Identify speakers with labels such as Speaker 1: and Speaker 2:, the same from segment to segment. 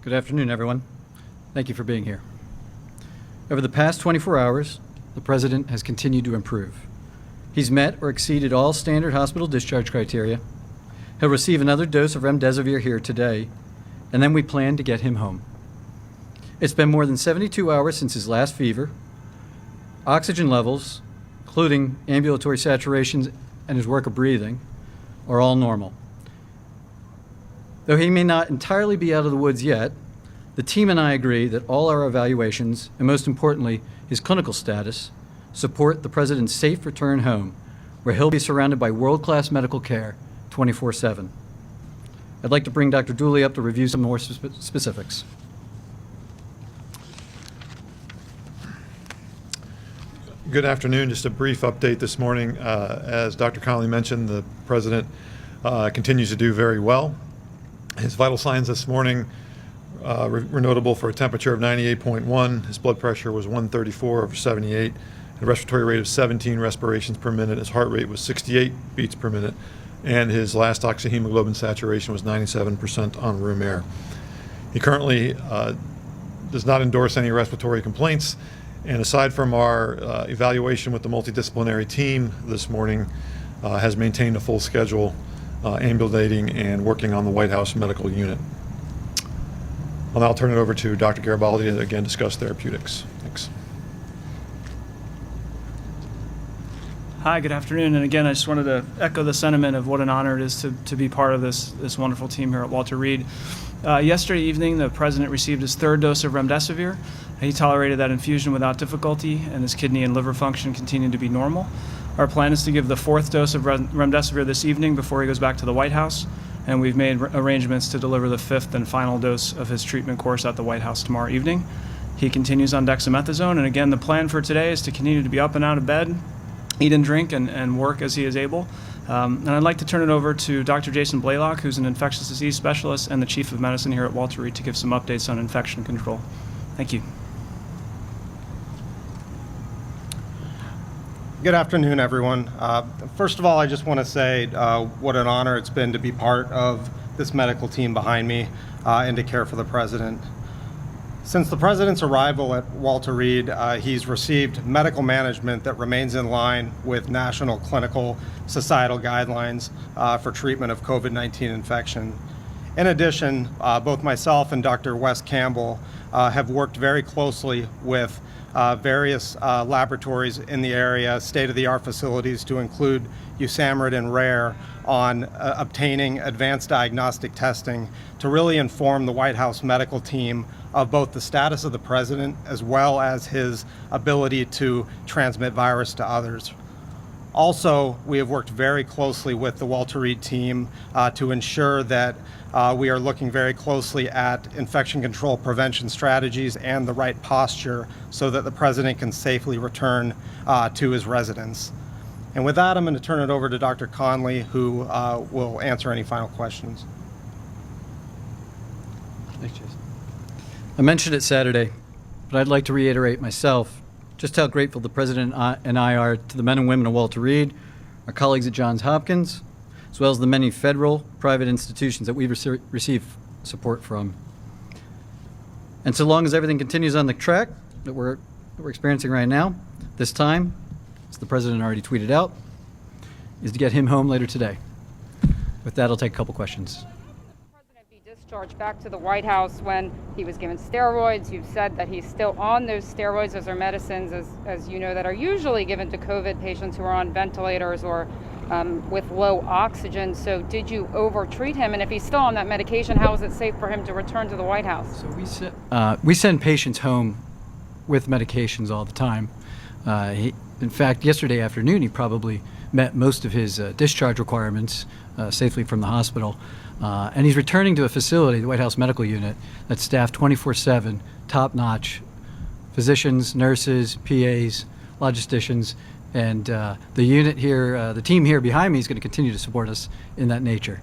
Speaker 1: Good afternoon, everyone. Thank you for being here. Over the past 24 hours, the President has continued to improve. He's met or exceeded all standard hospital discharge criteria. He'll receive another dose of remdesivir here today, and then we plan to get him home. It's been more than 72 hours since his last fever. Oxygen levels, including ambulatory saturations and his work of breathing, are all normal. Though he may not entirely be out of the woods yet, the team and I agree that all our evaluations, and most importantly, his clinical status, support the President's safe return home, where he'll be surrounded by world-class medical care 24/7. I'd like to bring Dr. Dooley up to review some more specifics.
Speaker 2: Good afternoon. Just a brief update this morning. As Dr. Connolly mentioned, the President continues to do very well. His vital signs this morning were notable for a temperature of 98.1. His blood pressure was 134/78. A respiratory rate of 17 respirations per minute. His heart rate was 68 beats per minute. And his last oxyhemoglobin saturation was 97% on room air. He currently does not endorse any respiratory complaints. And aside from our evaluation with the multidisciplinary team this morning, has maintained a full schedule, ambulating and working on the White House Medical Unit. I'll now turn it over to Dr. Garibaldi to again discuss therapeutics. Thanks.
Speaker 3: Hi, good afternoon. And again, I just wanted to echo the sentiment of what an honor it is to be part of this wonderful team here at Walter Reed. Yesterday evening, the President received his third dose of remdesivir. He tolerated that infusion without difficulty, and his kidney and liver function continued to be normal. Our plan is to give the fourth dose of remdesivir this evening before he goes back to the White House, and we've made arrangements to deliver the fifth and final dose of his treatment course at the White House tomorrow evening. He continues on dexamethasone, and again, the plan for today is to continue to be up and out of bed, eat and drink, and work as he is able. And I'd like to turn it over to Dr. Jason Blaylock, who's an infectious disease specialist and the Chief of Medicine here at Walter Reed, to give some updates on infection control. Thank you.
Speaker 4: Good afternoon, everyone. First of all, I just want to say what an honor it's been to be part of this medical team behind me and to care for the President. Since the President's arrival at Walter Reed, he's received medical management that remains in line with national clinical societal guidelines for treatment of COVID-19 infection. In addition, both myself and Dr. Wes Campbell have worked very closely with various laboratories in the area, state-of-the-art facilities to include USAMRIID and RARE on obtaining advanced diagnostic testing to really inform the White House medical team of both the status of the President as well as his ability to transmit virus to others. Also, we have worked very closely with the Walter Reed team to ensure that we are looking very closely at infection control prevention strategies and the right posture so that the President can safely return to his residence. And with that, I'm going to turn it over to Dr. Conley, who will answer any final questions.
Speaker 1: Thanks, Jason. I mentioned it Saturday, but I'd like to reiterate myself just how grateful the President and I are to the men and women of Walter Reed, our colleagues at Johns Hopkins, as well as the many federal, private institutions that we've received support from. And so long as everything continues on the track that we're experiencing right now, this time, as the President already tweeted out, is to get him home later today. With that, I'll take a couple questions.
Speaker 5: Discharged back to the White House when he was given steroids. You've said that he's still on those steroids. Those are medicines, as you know, that are usually given to COVID patients who are on ventilators or with low oxygen. So did you over-treat him? And if he's still on that medication, how is it safe for him to return to the White House?
Speaker 1: So we send patients home with medications all the time. In fact, yesterday afternoon, he probably met most of his discharge requirements safely from the hospital. And he's returning to a facility, the White House Medical Unit, that's staffed 24/7, top-notch physicians, nurses, PAs, logisticians, and the unit here, the team here behind me is going to continue to support us in that nature.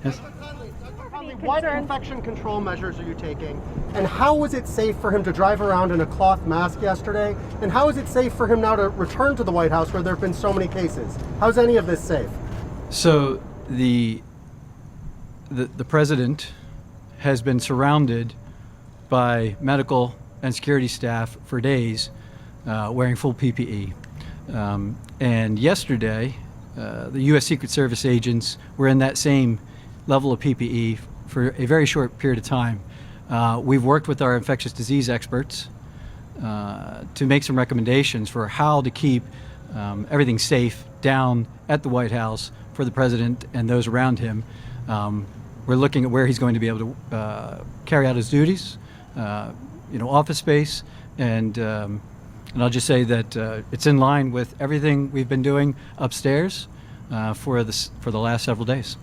Speaker 1: Yes?
Speaker 6: Dr. Conley, what infection control measures are you taking? And how was it safe for him to drive around in a cloth mask yesterday? And how is it safe for him now to return to the White House where there have been so many cases? How's any of this safe?
Speaker 1: So the President has been surrounded by medical and security staff for days wearing full PPE. And yesterday, the U.S. Secret Service agents were in that same level of PPE for a very short period of time. We've worked with our infectious disease experts to make some recommendations for how to keep everything safe down at the White House for the president and those around him. We're looking at where he's going to be able to carry out his duties, office space, and I'll just say that it's in line with everything we've been doing upstairs for the last several days.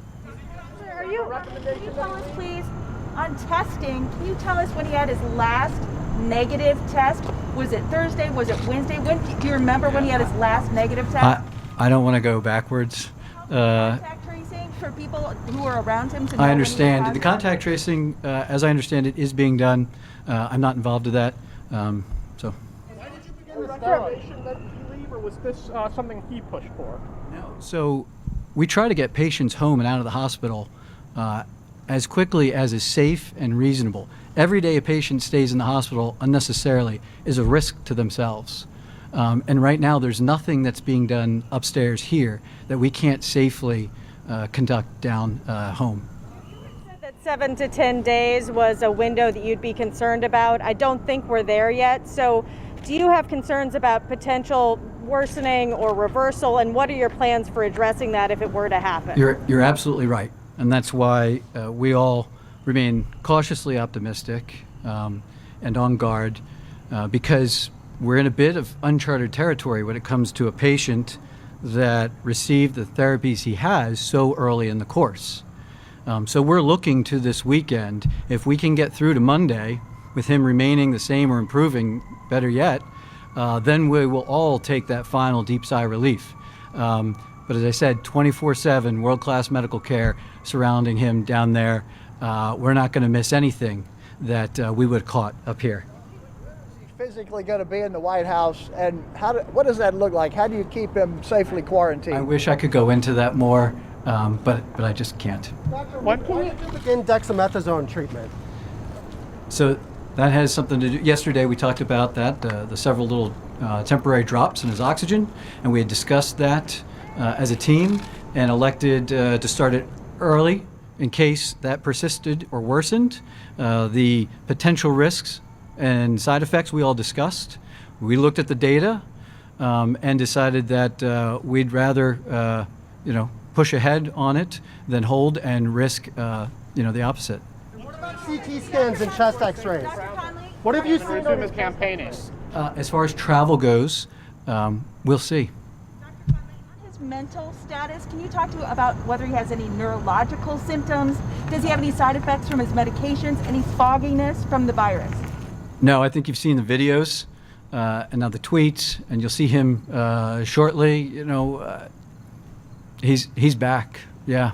Speaker 7: Can you tell us, please, on testing, can you tell us when he had his last negative test? Was it Thursday? Was it Wednesday? Do you remember when he had his last negative test?
Speaker 1: I don't want to go backwards.
Speaker 7: Contact tracing for people who are around him to know
Speaker 1: I
Speaker 7: when he
Speaker 1: understand.
Speaker 7: has
Speaker 1: The
Speaker 7: it?
Speaker 1: contact tracing, as I understand it, is being done. I'm not involved with that. So.
Speaker 8: Why did you begin the starvation that he leave, or was this something he pushed for?
Speaker 1: No. So we try to get patients home and out of the hospital as quickly as is safe and reasonable. Every day a patient stays in the hospital unnecessarily is a risk to themselves. And right now there's nothing that's being done upstairs here that we can't safely conduct down home.
Speaker 9: That 7 to 10 days was a window that you'd be concerned about. I don't think we're there yet. So do you have concerns about potential worsening or reversal, and what are your plans for addressing that if it were to happen?
Speaker 1: You're absolutely right. And that's why we all remain cautiously optimistic and on guard because we're in a bit of uncharted territory when it comes to a patient that received the therapies he has so early in the course. So we're looking to this weekend. If we can get through to Monday with him remaining the same or improving, better yet, then we will all take that final deep sigh of relief. But as I said, 24/7 world-class medical care surrounding him down there. We're not going to miss anything that we would have caught up here.
Speaker 10: He's physically going to be in the White House, and what does that look like? How do you keep him safely quarantined?
Speaker 1: I wish I could go into that more, but I just can't.
Speaker 6: Doctor, when can you begin dexamethasone treatment?
Speaker 1: So that has something to do. Yesterday we talked about that, the several little temporary drops in his oxygen, and we had discussed that as a team and elected to start it early in case that persisted or worsened. The potential risks and side effects we all discussed. We looked at the data and decided that we'd rather push ahead on it than hold and risk the opposite.
Speaker 6: What about CT scans and chest x-rays? What have you seen on
Speaker 8: His campaigning.
Speaker 1: As far as travel goes, we'll see.
Speaker 7: His mental status, can you talk to about whether he has any neurological symptoms? Does he have any side effects from his medications? Any fogginess from the virus?
Speaker 1: No, I think you've seen the videos and now the tweets, and you'll see him shortly. He's back. Yeah.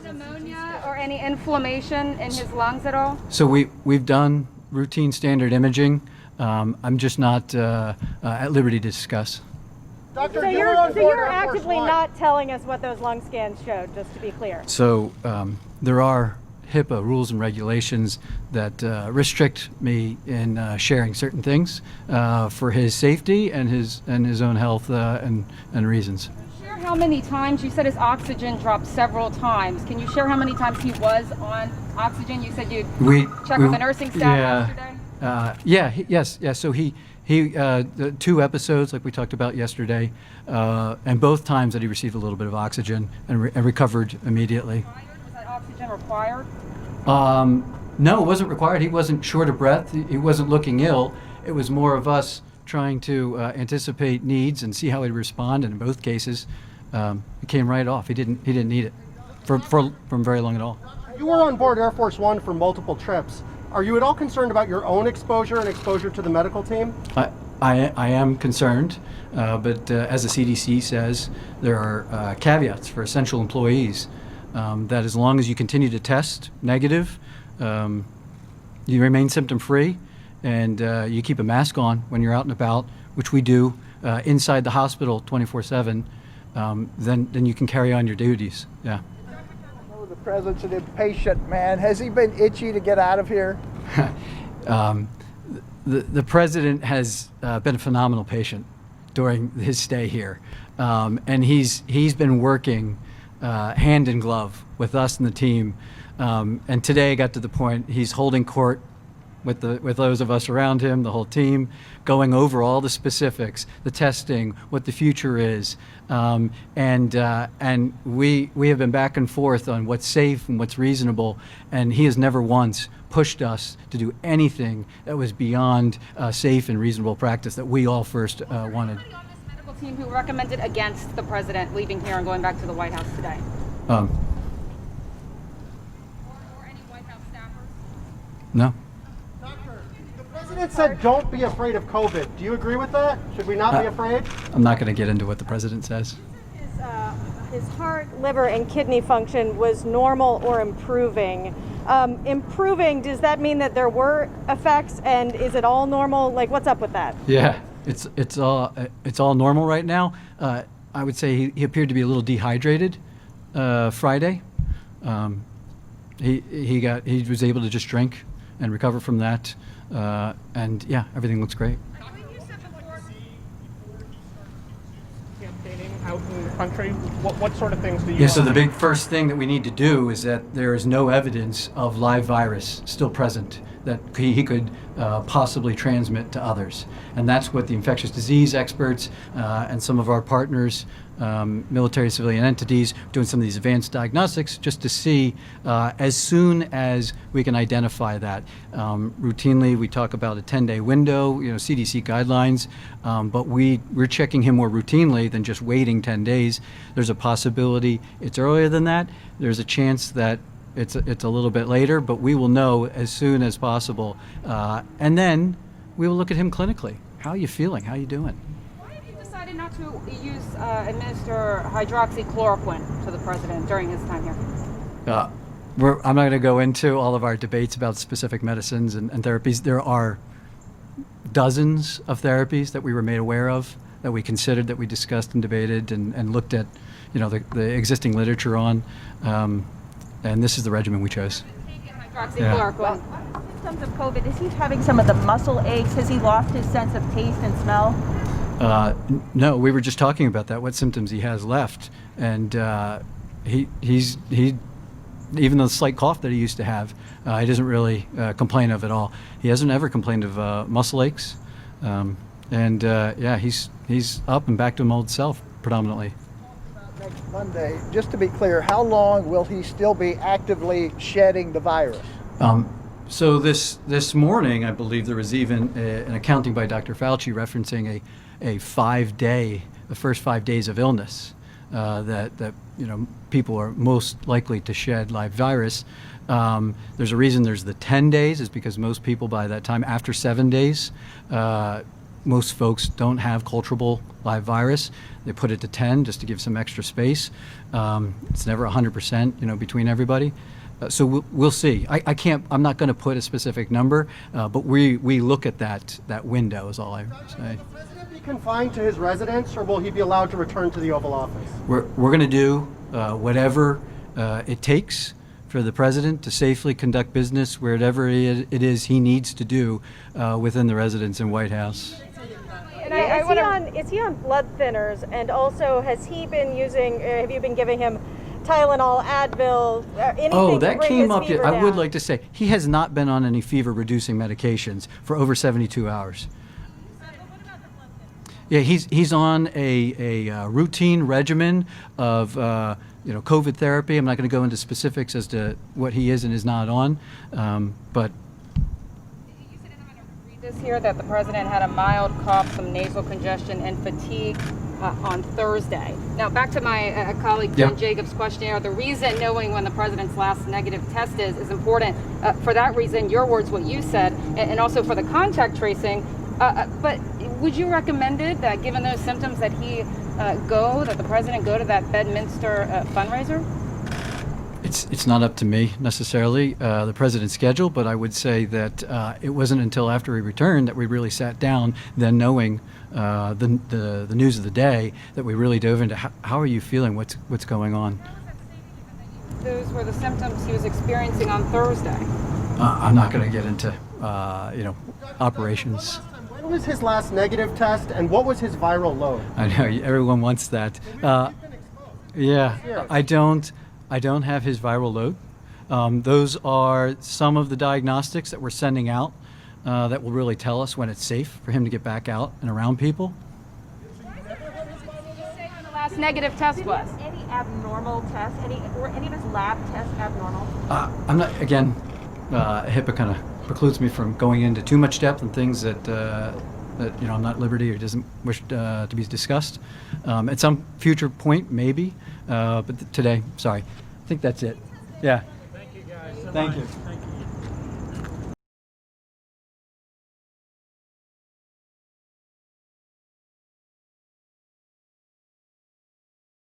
Speaker 5: Pneumonia or any inflammation in his lungs at all?
Speaker 1: So we've done routine standard imaging. I'm just not at liberty to discuss.
Speaker 6: Doctor,
Speaker 9: So
Speaker 6: you were on board
Speaker 9: you're
Speaker 6: Air Force
Speaker 9: actively
Speaker 6: One.
Speaker 9: not telling us what those lung scans showed, just to be clear.
Speaker 1: So there are HIPAA rules and regulations that restrict me in sharing certain things for his safety and his own health and reasons.
Speaker 5: Share how many times, you said his oxygen dropped several times. Can you share how many times he was on oxygen? You said you'd check with the nursing staff yesterday?
Speaker 1: Yes. So he the 2 episodes like we talked about yesterday, and both times that he received a little bit of oxygen and recovered immediately.
Speaker 5: Was that oxygen required?
Speaker 1: No, it wasn't required. He wasn't short of breath. He wasn't looking ill. It was more of us trying to anticipate needs and see how he'd respond. And in both cases, it came right off. He didn't need it for very long at all.
Speaker 6: You were on board Air Force One for multiple trips. Are you at all concerned about your own exposure and exposure to the medical team?
Speaker 1: I am concerned, but as the CDC says, there are caveats for essential employees. That as long as you continue to test negative, you remain symptom-free, and you keep a mask on when you're out and about, which we do inside the hospital 24/7, then you can carry on your duties. Yeah.
Speaker 10: The president's an impatient man. Has he been itchy to get out of here?
Speaker 1: The president has been a phenomenal patient during his stay here, and he's been working hand in glove with us and the team. And today got to the point he's holding court with those of us around him, the whole team, going over all the specifics, the testing, what the future is, and we have been back and forth on what's safe and what's reasonable, and he has never once pushed us to do anything that was beyond safe and reasonable practice that we all first wanted.
Speaker 5: Anybody on this medical team who recommended against the president leaving here and going back to the White House today?
Speaker 1: Um,
Speaker 5: Or any White House staffers?
Speaker 1: no.
Speaker 6: The president said don't be afraid of COVID. Do you agree with that? Should we not be afraid?
Speaker 1: I'm not going to get into what the president says.
Speaker 9: His heart, liver, and kidney function was normal or improving. Improving, does that mean that there were effects, and is it all normal? Like, what's up with that?
Speaker 1: Yeah, it's all normal right now. I would say he appeared to be a little dehydrated Friday. He was able to just drink and recover from that, and yeah, everything looks great.
Speaker 8: Campaigning out in the country, what sort of things do you?
Speaker 1: Yeah, so the big first thing that we need to do is that there is no evidence of live virus still present that he could possibly transmit to others. And that's what the infectious disease experts and some of our partners, military civilian entities, doing some of these advanced diagnostics just to see as soon as we can identify that. Routinely, we talk about a 10-day window, CDC guidelines, but we're checking him more routinely than just waiting 10 days. There's a possibility it's earlier than that. There's a chance that it's a little bit later, but we will know as soon as possible. And then we will look at him clinically. How are you feeling? How are you doing?
Speaker 5: Why have you decided not to administer hydroxychloroquine to the president during his time here?
Speaker 1: I'm not going to go into all of our debates about specific medicines and therapies. There are dozens of therapies that we were made aware of, that we considered, that we discussed and debated and looked at, the existing literature on. And this is the regimen we chose.
Speaker 5: Hydroxychloroquine.
Speaker 7: Symptoms of COVID, is he having some of the muscle aches? Has he lost his sense of taste and smell?
Speaker 1: No, we were just talking about that, what symptoms he has left. And he's even the slight cough that he used to have, he doesn't really complain of at all. He hasn't ever complained of muscle aches. Yeah, he's up and back to his old self predominantly.
Speaker 10: Next Monday, just to be clear, how long will he still be actively shedding the virus?
Speaker 1: So this morning, I believe there was even an accounting by Dr. Fauci referencing the first 5 days of illness that people are most likely to shed live virus. There's a reason there's the 10 days is because most people by that time, after 7 days, most folks don't have culturable live virus. They put it to 10 just to give some extra space. It's never 100%, between everybody. So we'll see. I'm not going to put a specific number, but we look at that window is all I say.
Speaker 6: Will the president be confined to his residence, or will he be allowed to return to the Oval Office?
Speaker 1: We're going to do whatever it takes for the president to safely conduct business wherever it is he needs to do within the residence and White House.
Speaker 9: Is he on blood thinners? And also, has he been using, have you been giving him Tylenol, Advil, anything
Speaker 1: Oh,
Speaker 9: to
Speaker 1: that
Speaker 9: bring
Speaker 1: came
Speaker 9: his
Speaker 1: up.
Speaker 9: fever
Speaker 1: I would
Speaker 9: down?
Speaker 1: like to say he has not been on any fever-reducing medications for over 72 hours. Yeah, he's on a routine regimen of COVID therapy. I'm not going to go into specifics as to what he is and is not on, but.
Speaker 5: You said, and I'm going to read this here, that the president had a mild cough, some nasal congestion, and fatigue on Thursday. Now, back to my colleague Jen Jacobs' question. The reason knowing when the president's last negative test is important. For that reason, your words, what you said, and also for the contact tracing. But would you recommend it that, given those symptoms, that the president go to that Bedminster fundraiser?
Speaker 1: It's not up to me necessarily, the president's schedule, but I would say that it wasn't until after he returned that we really sat down, then knowing the news of the day, that we really dove into how are you feeling, what's going on.
Speaker 5: Those were the symptoms he was experiencing on Thursday.
Speaker 1: I'm not going to get into, operations.
Speaker 6: When was his last negative test, and what was his viral load?
Speaker 1: I know everyone wants that. Yeah, I don't have his viral load. Those are some of the diagnostics that we're sending out that will really tell us when it's safe for him to get back out and around people.
Speaker 5: When the last negative test was?
Speaker 7: Any abnormal tests? Were any of his lab tests abnormal?
Speaker 1: I'm not, again, HIPAA kind of precludes me from going into too much depth and things that I'm not at liberty or doesn't wish to be discussed. At some future point, maybe, but today, sorry. I think that's it. Yeah.
Speaker 8: Thank you guys.
Speaker 1: Thank you.